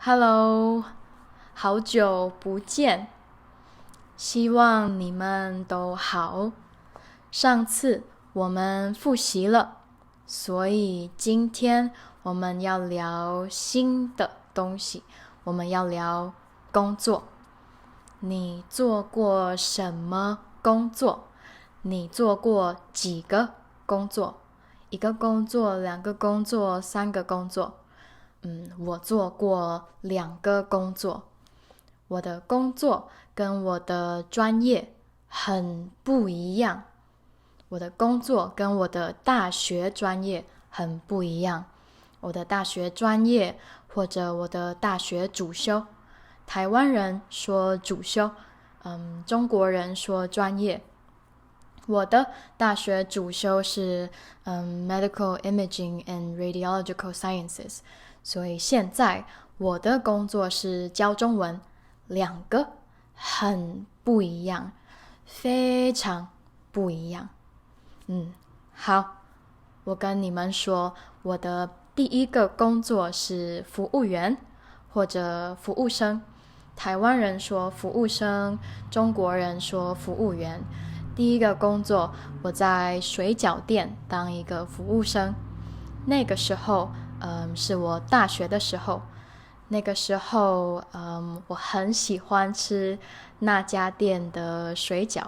Hello，好久不见，希望你们都好。上次我们复习了，所以今天我们要聊新的东西，我们要聊工作。你做过什么工作？你做过几个工作？一个工作、两个工作、三个工作？我做过2个工作。我的工作跟我的专业很不一样。我的工作跟我的大学专业很不一样。我的大学专业或者我的大学主修，台湾人说主修，中国人说专业。我的大学主修是Medical Imaging and Radiological Sciences，所以现在我的工作是教中文，2个很不一样，非常不一样。好，我跟你们说，我的第一个工作是服务员或者服务生，台湾人说服务生，中国人说服务员。第一个工作，我在水饺店当一个服务生。那个时候，是我大学的时候。那个时候，我很喜欢吃那家店的水饺。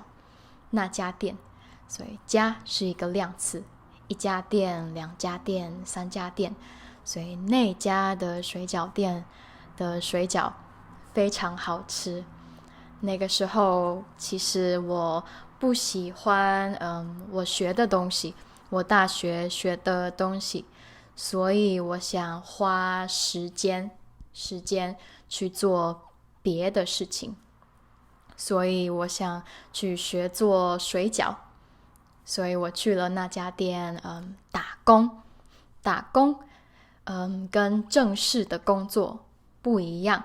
那家店，所以家是一个量词，一家店、2家店、3家店，所以那家的水饺店的水饺非常好吃。那个时候，其实我不喜欢我学的东西，我大学学的东西，所以我想花时间去做别的事情，所以我想去学做水饺，所以我去了那家店打工，跟正式的工作不一样。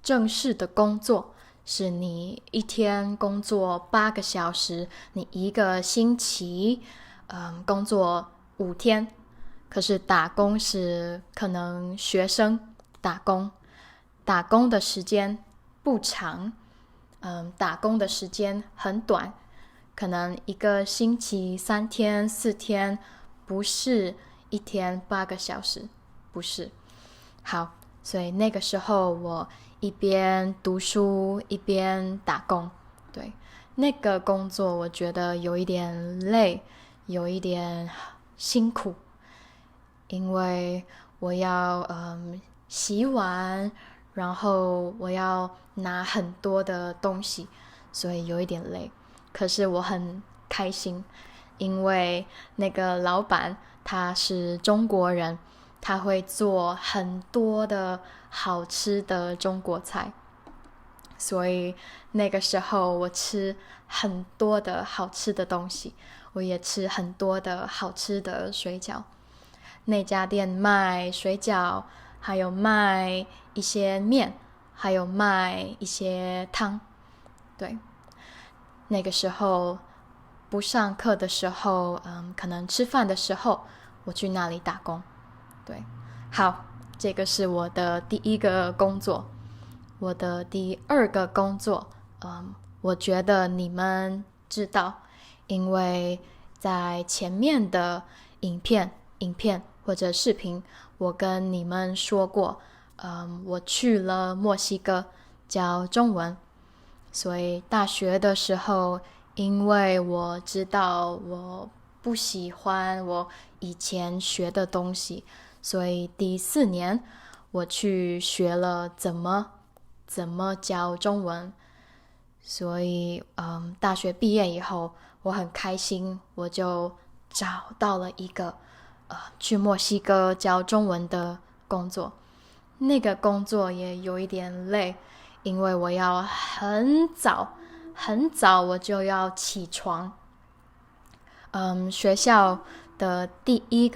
正式的工作是你一天工作8个小时，你一个星期工作5天。可是打工是可能学生打工的时间不长，打工的时间很短，可能一个星期3天4天，不是一天8个小时，不是。好，所以那个时候我一边读书一边打工。对，那个工作我觉得有一点累，有一点辛苦，因为我要洗碗，然后我要拿很多的东西，所以有一点累。可是我很开心，因为那个老板他是中国人，他会做很多的好吃的中国菜，所以那个时候我吃很多的好吃的东西，我也吃很多的好吃的水饺。那家店卖水饺，还有卖一些面，还有卖一些汤。对，那个时候不上课的时候，可能吃饭的时候，我去那里打工。对，好，这个是我的第一个工作。我的第2个工作，我觉得你们知道，因为在前面的影片或者视频，我跟你们说过，我去了墨西哥教中文。所以大学的时候，因为我知道我不喜欢我以前学的东西，所以第4年我去学了怎么教中文。所以大学毕业以后，我很开心，我就找到了一个去墨西哥教中文的工作。那个工作也有一点累，因为我要很早我就要起床。学校的第一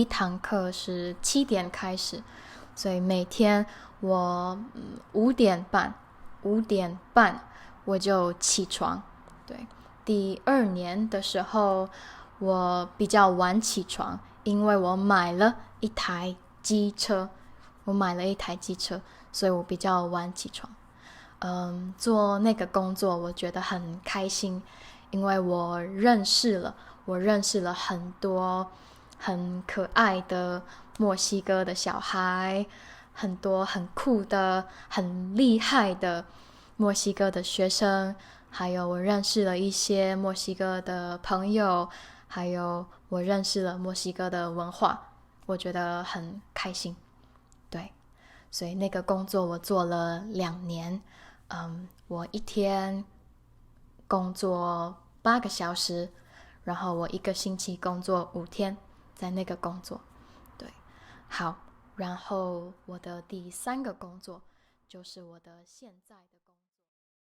堂课是7点开始，所以每天我5点半我就起床。对，第2年的时候我比较晚起床，因为我买了一台机车，我买了一台机车，所以我比较晚起床。做那个工作我觉得很开心，因为我认识了很多很可爱的墨西哥的小孩，很多很酷的很厉害的墨西哥的学生，还有我认识了一些墨西哥的朋友，还有我认识了墨西哥的文化，我觉得很开心。对，所以那个工作我做了2年。我一天工作8个小时，然后我1个星期工作5天，在那个工作。对，好，然后我的第3个工作就是我的现在的工作。